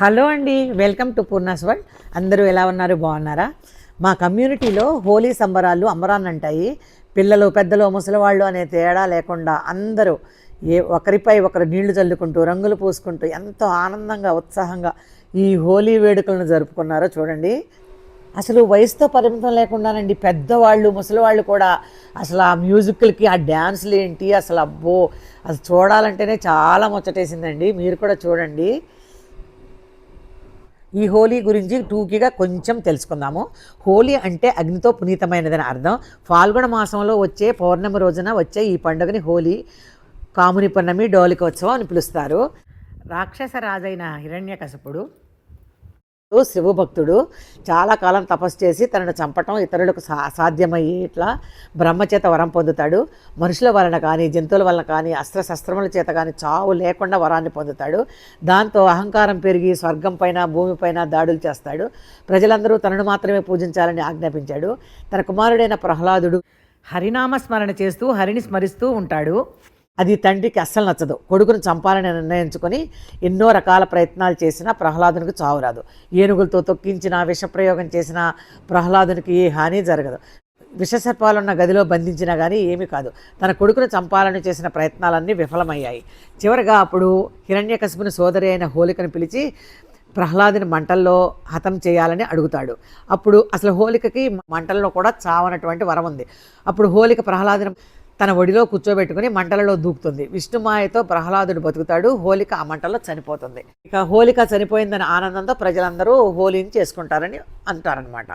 Hello అండి, welcome to Poorna's world. అందరూ ఎలా ఉన్నారు, బాగున్నారా? మా కమ్యూనిటీలో హోలీ సంబరాలు అంబరాన్నంటాయి. పిల్లలు, పెద్దలు, ముసలివాళ్ళు అనే తేడా లేకుండా అందరూ ఒకరిపై ఒకరు నీళ్లు చల్లుకుంటూ, రంగులు పూసుకుంటూ ఎంతో ఆనందంగా, ఉత్సాహంగా ఈ హోలీ వేడుకలను జరుపుకున్నారో చూడండి. అసలు వయసుతో పరిమితం లేకుండానండి, పెద్దవాళ్ళు, ముసలివాళ్ళు కూడా అసలు ఆ మ్యూజిక్లకి, ఆ డ్యాన్సులు ఏంటి అసలు, అబ్బో అసలు చూడాలంటేనే చాలా ముచ్చటేసిందండి. మీరు కూడా చూడండి. ఈ హోలీ గురించి టూకీగా కొంచెం తెలుసుకుందాము. హోలీ అంటే అగ్నితో పునీతమైనదని అర్థం. ఫాల్గుణ మాసంలో వచ్చే పౌర్ణమి రోజున వచ్చే ఈ పండుగని హోలీ, కాముని పున్నమి, డోలికోత్సవం అని పిలుస్తారు. రాక్షస రాజైన హిరణ్యకశపుడు శివభక్తుడు చాలా కాలం తపస్సు చేసి తనను చంపటం ఇతరులకు అసాధ్యమయ్యేట్లా బ్రహ్మచేత వరం పొందుతాడు. మనుషుల వలన కానీ, జంతువుల వలన కానీ, అస్త్రశస్త్రముల చేత కానీ చావు లేకుండా వరాన్ని పొందుతాడు. దాంతో అహంకారం పెరిగి స్వర్గం పైన, భూమిపైన దాడులు చేస్తాడు. ప్రజలందరూ తనను మాత్రమే పూజించాలని ఆజ్ఞాపించాడు. తన కుమారుడైన ప్రహ్లాదుడు హరినామస్మరణ చేస్తూ హరిని స్మరిస్తూ ఉంటాడు. అది తండ్రికి అస్సలు నచ్చదు. కొడుకును చంపాలని నిర్ణయించుకొని ఎన్నో రకాల ప్రయత్నాలు చేసినా ప్రహ్లాదునికి చావు రాదు. ఏనుగులతో తొక్కించిన, విషప్రయోగం చేసిన ప్రహ్లాదునికి ఏ హాని జరగదు. విషసర్పాలున్న గదిలో బంధించినా కానీ ఏమీ కాదు. తన కొడుకును చంపాలని చేసిన ప్రయత్నాలన్నీ విఫలమయ్యాయి. చివరిగా అప్పుడు హిరణ్యకశిపుని సోదరి అయిన హోలికను పిలిచి ప్రహ్లాదుని మంటల్లో హతం చేయాలని అడుగుతాడు. అప్పుడు అసలు హోలికకి మంటల్లో కూడా చావనటువంటి వరం ఉంది. అప్పుడు హోలిక ప్రహ్లాదుని తన ఒడిలో కూర్చోబెట్టుకుని మంటలలో దూకుతుంది. విష్ణుమాయతో ప్రహ్లాదుడు బతుకుతాడు. హోలిక ఆ మంటల్లో చనిపోతుంది. ఇక హోలిక చనిపోయిందని ఆనందంతో ప్రజలందరూ హోలీని చేసుకుంటారని అంటారనమాట.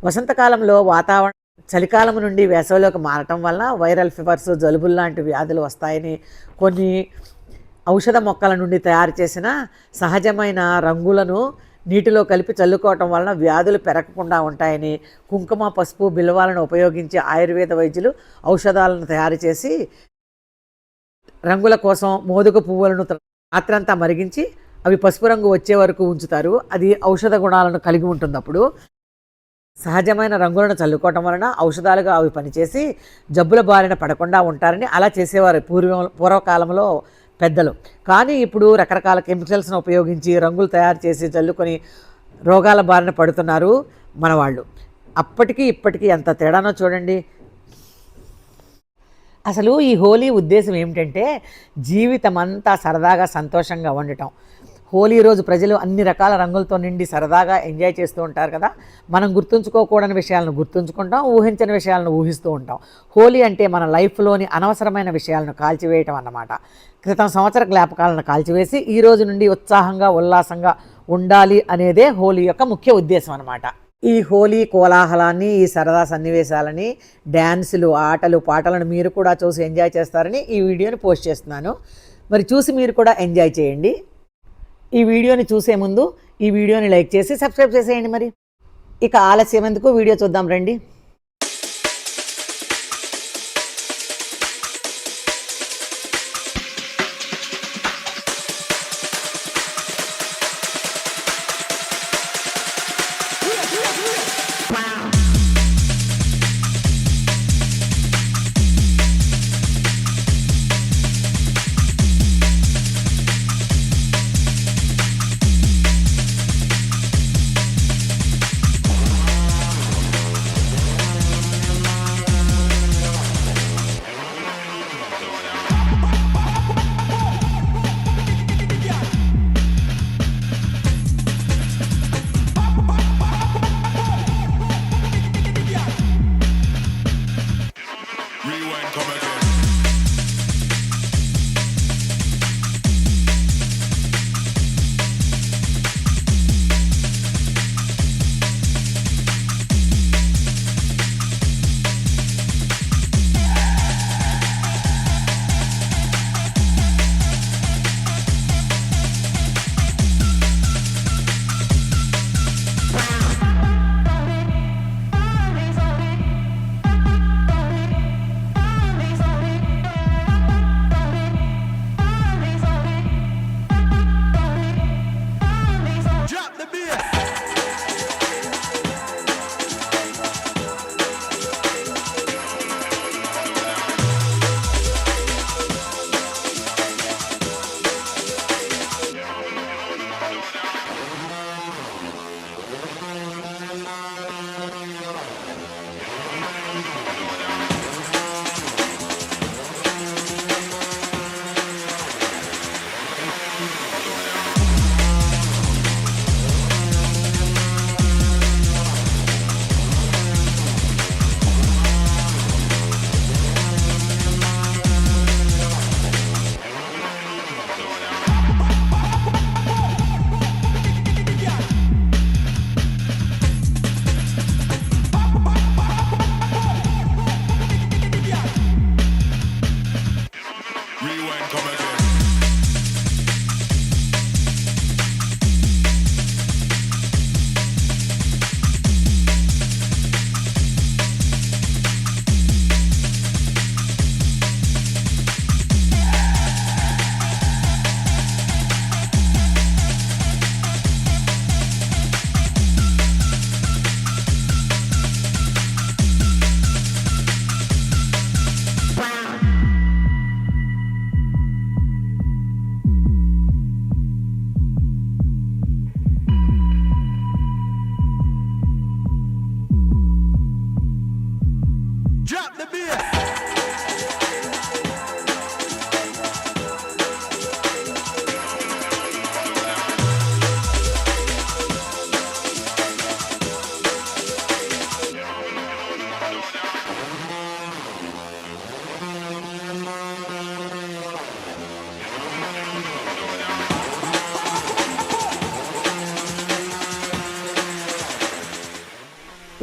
వసంతకాలంలో వాతావరణం చలికాలం నుండి వేసవిలోకి మారటం వల్ల వైరల్ ఫీవర్స్, జలుబులు లాంటి వ్యాధులు వస్తాయని, కొన్ని ఔషధ మొక్కల నుండి తయారు చేసిన సహజమైన రంగులను నీటిలో కలిపి చల్లుకోవటం వలన వ్యాధులు పెరగకుండా ఉంటాయని, కుంకుమ, పసుపు, బిల్వాలను ఉపయోగించి ఆయుర్వేద వైద్యులు ఔషధాలను తయారు చేసి రంగుల కోసం మోదుగ పువ్వులను రాత్రంతా మరిగించి అవి పసుపు రంగు వచ్చే వరకు ఉంచుతారు. అది ఔషధ గుణాలను కలిగి ఉంటుంది. అప్పుడు సహజమైన రంగులను చల్లుకోవటం వలన ఔషధాలుగా అవి పనిచేసి జబ్బుల బారిన పడకుండా ఉంటారని అలా చేసేవారు పూర్వకాలంలో పెద్దలు. కానీ ఇప్పుడు రకరకాల కెమికల్స్ను ఉపయోగించి రంగులు తయారు చేసి చల్లుకొని రోగాల బారిన పడుతున్నారు మనవాళ్ళు. అప్పటికి ఇప్పటికీ ఎంత తేడానో చూడండి. అసలు ఈ హోలీ ఉద్దేశం ఏమిటంటే జీవితం అంతా సరదాగా, సంతోషంగా ఉండటం. హోలీ రోజు ప్రజలు అన్ని రకాల రంగులతో నిండి సరదాగా ఎంజాయ్ చేస్తూ ఉంటారు కదా. మనం గుర్తుంచుకోకూడని విషయాలను గుర్తుంచుకుంటాం, ఊహించని విషయాలను ఊహిస్తూ ఉంటాం. హోలీ అంటే మన లైఫ్లోని అనవసరమైన విషయాలను కాల్చివేయటం అన్నమాట. క్రితం సంవత్సర జ్ఞాపకాలను కాల్చివేసి ఈ రోజు నుండి ఉత్సాహంగా, ఉల్లాసంగా ఉండాలి అనేదే హోలీ యొక్క ముఖ్య ఉద్దేశం అన్నమాట. ఈ హోలీ కోలాహలాన్ని, ఈ సరదా సన్నివేశాలని, డ్యాన్సులు, ఆటలు, పాటలను మీరు కూడా చూసి ఎంజాయ్ చేస్తారని ఈ వీడియోని పోస్ట్ చేస్తున్నాను. మరి చూసి మీరు కూడా ఎంజాయ్ చేయండి. ఈ వీడియోని చూసే ముందు ఈ వీడియోని లైక్ చేసి సబ్స్క్రైబ్ చేసేయండి. మరి ఇక ఆలస్యం ఎందుకు, వీడియో చూద్దాం రండి.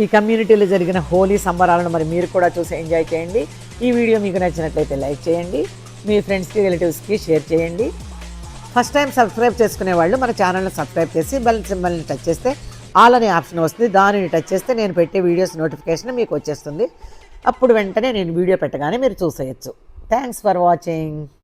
ఈ కమ్యూనిటీలో జరిగిన హోలీ సంబరాలను మరి మీరు కూడా చూసి ఎంజాయ్ చేయండి. ఈ వీడియో మీకు నచ్చినట్లయితే లైక్ చేయండి, మీ ఫ్రెండ్స్కి రిలేటివ్స్కి షేర్ చేయండి. ఫస్ట్ టైం సబ్స్క్రైబ్ చేసుకునే వాళ్ళు మన ఛానల్ని సబ్స్క్రైబ్ చేసి బెల్ సింబల్ని టచ్ చేస్తే ఆల్ అనే ఆప్షన్ వస్తుంది. దానిని టచ్ చేస్తే నేను పెట్టే వీడియోస్ నోటిఫికేషన్ మీకు వచ్చేస్తుంది. అప్పుడు వెంటనే నేను వీడియో పెట్టగానే మీరు చూసేయచ్చు. Thanks for watching.